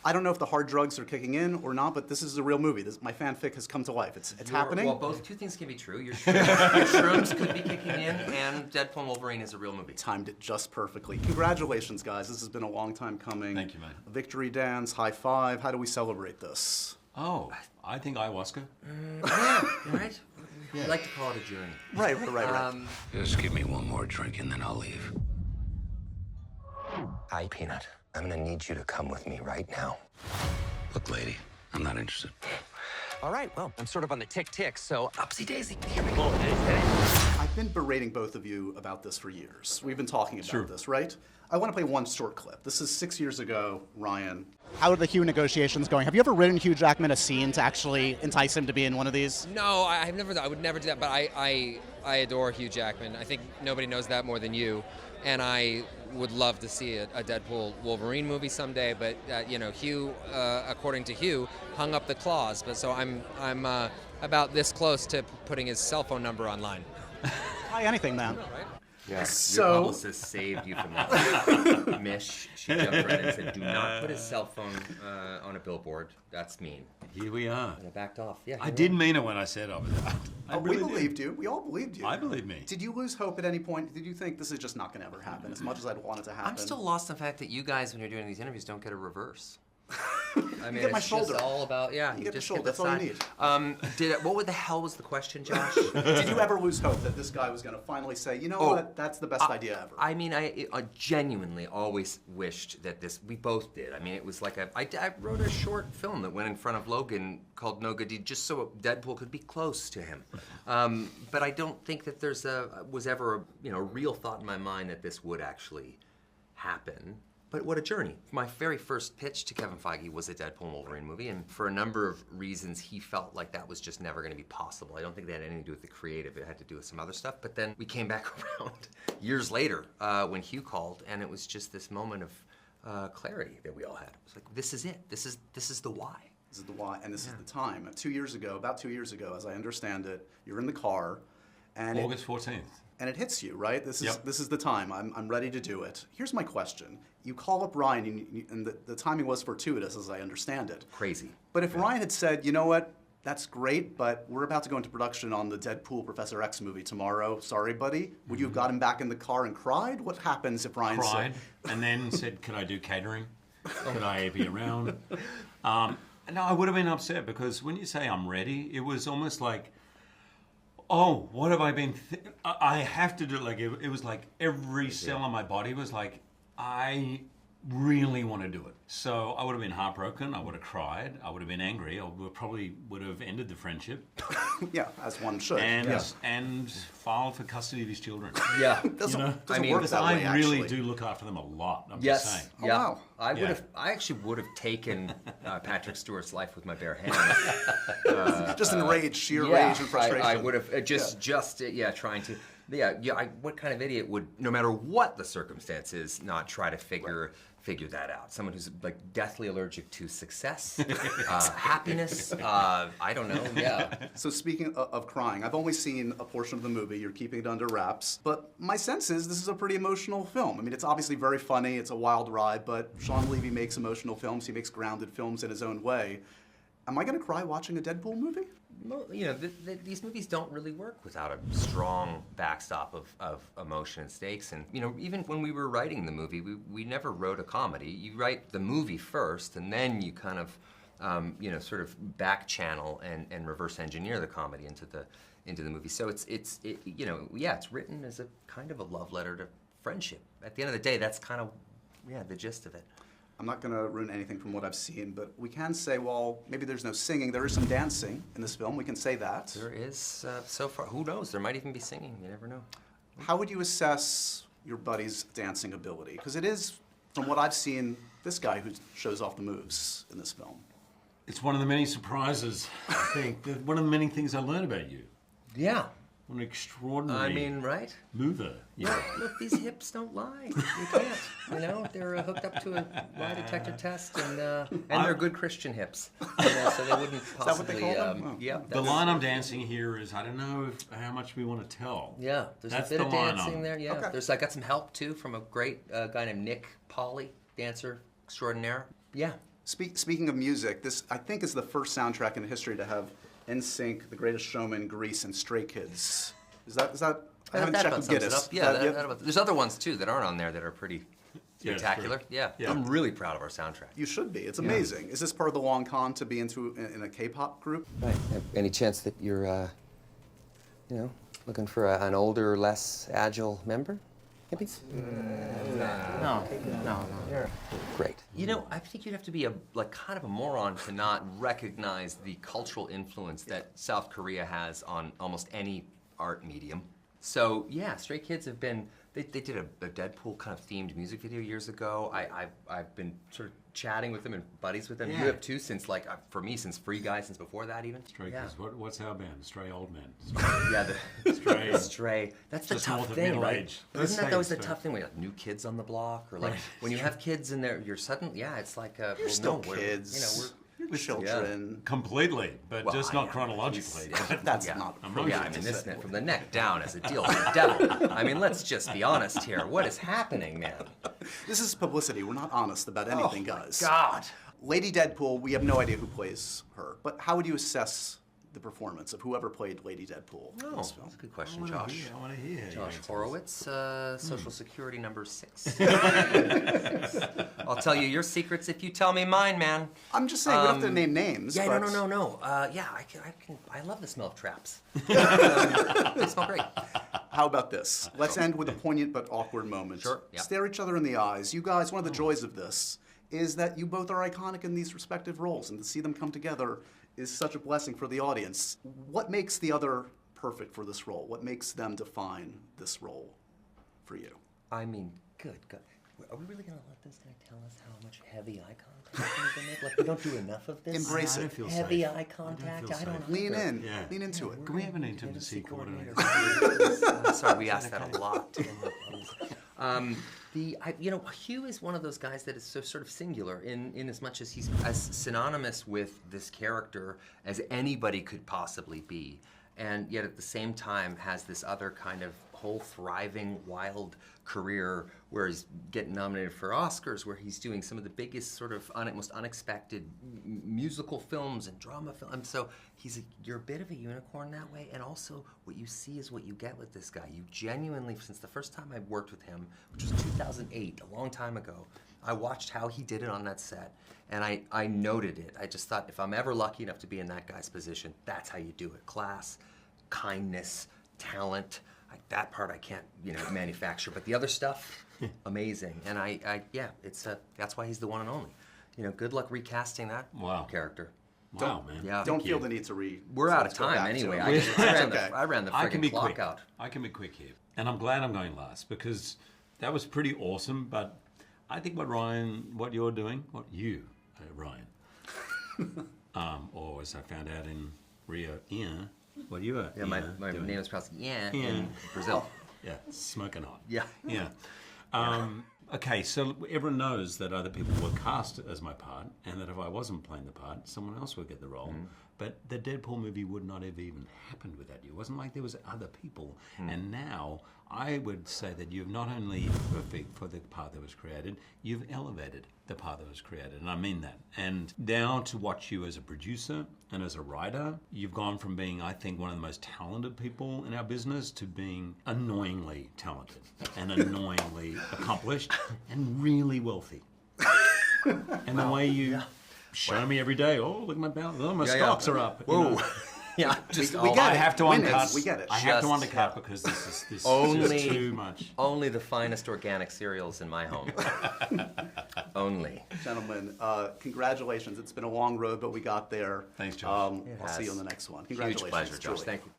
I don't know if the hard drugs are kicking in or not, but this is a real movie. My fanfic has come to life. It's happening. Well, two things can be true. Your shrooms could be kicking in, and Deadpool Wolverine is a real movie. Timed it just perfectly. Congratulations, guys. This has been a long time coming. Thank you, man. A victory dance, high five. How do we celebrate this? Oh, I think ayahuasca. Yeah, right? Yeah. We like to call it a journey. Right. Just give me one more drink and then I'll leave. Hi, Peanut. I'm gonna need you to come with me right now. Look, lady, I'm not interested. All right, well, I'm sort of on the tick-tick, so upsy daisy. Here we go. I've been berating both of you about this for years. We've been talking about this, right? I want to play one short clip. This is 6 years ago, Ryan. How are the Hugh negotiations going? Have you ever written Hugh Jackman a scene to actually entice him to be in one of these? No, I would never do that, but I adore Hugh Jackman. I think nobody knows that more than you. And I would love to see a Deadpool Wolverine movie someday, but Hugh, according to Hugh, hung up the claws. But so I'm about this close to putting his cell phone number online. Try anything, man. Yeah, So- your publicist saved you from that. Mish, she jumped right in and said, do not put his cell phone on a billboard. That's mean. Here we are. And I backed off. Yeah, I did mean it when I said I was. We believed you. We all believed you. I believe me. Did you lose hope at any point? Did you think this is just not going to ever happen as much as I'd want it to happen? I'm still lost in the fact that you guys, when you're doing these interviews, don't get a reverse. I mean, get my it's shoulder. just all about, You get the just shoulder. get the That's all you side. What the hell was the question, Josh? Did you ever lose hope that this guy was going to finally say, you know what, that's the best idea ever? I mean, I genuinely always wished that we both did. I mean, it was like I wrote a short film that went in front of Logan called No Good Deed just so Deadpool could be close to him. But I don't think that was ever a real thought in my mind that this would actually happen. But what a journey. My very first pitch to Kevin Feige was a Deadpool and Wolverine movie, and for a number of reasons, he felt like that was just never gonna be possible. I don't think that had anything to do with the creative, it had to do with some other stuff, but then we came back around years later when Hugh called, and it was just this moment of clarity that we all had. It was like, this is it, this is the why. This is the why, and this is the time. About 2 years ago, as I understand it, you're in the car, and August 14th. And it hits you, right? This is the time. I'm ready to do it. Here's my question. You call up Ryan, and the timing was fortuitous, as I understand it. Crazy. But if Ryan had said, you know what, that's great, but we're about to go into production on the Deadpool Professor X movie tomorrow. Sorry, buddy. Would you have got him back in the car and cried? What happens if Ryan Cried, said... and then said, could I do catering? Could I be around? No, I would have been upset, because when you say I'm ready, it was almost like, oh, what have I been... I have to do it. Like, it was like every cell in my body was like, I really want to do it. So I would have been heartbroken. I would have cried. I would have been angry. I probably would have ended the friendship. Yeah, as one should. And filed for custody of his children. Yeah. Doesn't work that Because way, I really actually. do look after them a lot. I'm Yes. just saying. Yeah. Oh, wow. I actually would have taken Patrick Stewart's life with my bare hands. Just in rage, sheer rage and frustration. I would have trying to. What kind of idiot would, no matter what the circumstance is, not try to figure that out? Someone who's like deathly allergic to success, happiness. I don't know. Yeah. So speaking of crying, I've only seen a portion of the movie. You're keeping it under wraps, but my sense is this is a pretty emotional film. I mean, it's obviously very funny. It's a wild ride, but Sean Levy makes emotional films. He makes grounded films in his own way. Am I going to cry watching a Deadpool movie? Well, these movies don't really work without a strong backstop of emotion and stakes. And even when we were writing the movie, we never wrote a comedy. You write the movie first, and then you kind of, sort of back channel and reverse engineer the comedy into the movie. So it's written as a kind of a love letter to friendship. At the end of the day, that's kind of the gist of it. I'm not going to ruin anything from what I've seen, but we can say, well, maybe there's no singing. There is some dancing in this film. We can say that. There is, so far. Who knows? There might even be singing. You never know. How would you assess your buddy's dancing ability? Because it is, from what I've seen, this guy who shows off the moves in this film. It's one of the many surprises, I think. One of the many things I learned about you. Yeah. What an extraordinary right? mover. Yeah. Look, these hips don't lie. You can't. They're hooked up to a lie detector test, and they're good Christian hips. So they wouldn't possibly. Is that what they call them? Yeah. The line I'm dancing here is, I don't know how much we want to tell. Yeah, there's That's a bit the of line dancing there. Yeah, Okay. I got some help too from a great guy named Nick Polly, dancer extraordinaire. Yeah, Speaking of music, this I think is the first soundtrack in history to have NSYNC, The Greatest Showman, Grease, and Stray Kids. Is that? I haven't checked with Guinness. There's other ones too that aren't on there that are pretty spectacular. Yeah, I'm really proud of our soundtrack. You should be. It's amazing. Is this part of the long con to be in a K-pop group? Right. Any chance that you're, looking for an older, less agile member? Maybe? No. Great. You know, I think you'd have to be kind of a moron to not recognize the cultural influence that South Korea has on almost any art medium. So yeah, Stray Kids have been. They did a Deadpool kind of themed music video years ago. I've been sort of chatting with them and buddies with them. Yeah. You have too, since for me, since Free Guy, since before that even. Stray Kids. What's our band? Stray Old Men. Yeah, Stray. Stray. That's the Just tough north of thing, middle right? age. But Let's isn't that say always the it's tough thing? When you have new kids on the block, or like when you have kids in there, you're suddenly it's like You're still kids. We're children. Completely, but Well, just I not know. chronologically. That's Yeah. not. Yeah, I mean, this from the neck down as a deal with the devil. I mean, let's just be honest here. What is happening, man? This is publicity. We're not honest about anything, guys. God. Lady Deadpool, we have no idea who plays her, but how would you assess the performance of whoever played Lady Deadpool in Oh, this film? that's a good question, Josh. I want to hear. Josh Horowitz, Social Security number 6. I'll tell you your secrets if you tell me mine, man. I'm just saying, we don't have to name names. Yeah, but no. I love the smell of traps. They smell great. How about this? Let's end with a poignant but awkward moment. Sure, yeah. Stare each other in the eyes. You guys, one of the joys of this is that you both are iconic in these respective roles, and to see them come together is such a blessing for the audience. What makes the other perfect for this role? What makes them define this role for you? I mean, good God. Are we really going to let this guy tell us how much heavy eye contact we're going to make? Like, we don't do enough of this? Embrace I it. don't feel Heavy safe. eye contact? I don't Lean either. in. Yeah. Lean into it. Can we have an intimacy coordinator? Sorry, we asked that a lot. Hugh is one of those guys that is so sort of singular in as much as he's as synonymous with this character as anybody could possibly be, and yet at the same time has this other kind of whole thriving, wild career where he's getting nominated for Oscars, where he's doing some of the biggest sort of most unexpected musical films and drama films. So you're a bit of a unicorn that way, and also what you see is what you get with this guy. You genuinely, since the first time I worked with him, which was 2008, a long time ago, I watched how he did it on that set, and I noted it. I just thought, if I'm ever lucky enough to be in that guy's position, that's how you do it. Class, kindness, talent. That part I can't, manufacture, but the other stuff, amazing. And that's why he's the one and only. Good luck recasting that character. Wow, man. Yeah. Don't feel the need to We're out of let's go time back to anyway. it. I ran the I can be friggin' clock quick. out. I can be quick here. And I'm glad I'm going last because that was pretty awesome. But I think what you're doing, Ryan, or as I found out in Rio, what you are My doing. name is pronounced in Brazil. Yeah, smoking hot. Yeah. Yeah. Okay, so everyone knows that other people were cast as my part, and that if I wasn't playing the part, someone else would get the role. But the Deadpool movie would not have even happened without you. It wasn't like there was other people. And now I would say that you've not only perfect for the part that was created, you've elevated the part that was created, and I mean that. And now to watch you as a producer and as a writer, you've gone from being, I think, one of the most talented people in our business to being annoyingly talented and annoyingly accomplished and really wealthy. And the way you show me every day, oh, look at my balance, oh, my stocks are up. Whoa. Yeah, just we get I it. have to Win it. uncut. We get it. I have to Just- undercut because this is Only- just too much. Only the finest organic cereals in my home. Only. Gentlemen, congratulations. It's been a long road, but we got there. Thanks, Josh. I'll see you on the next one. Congratulations. Huge pleasure, Josh. truly. Thank you.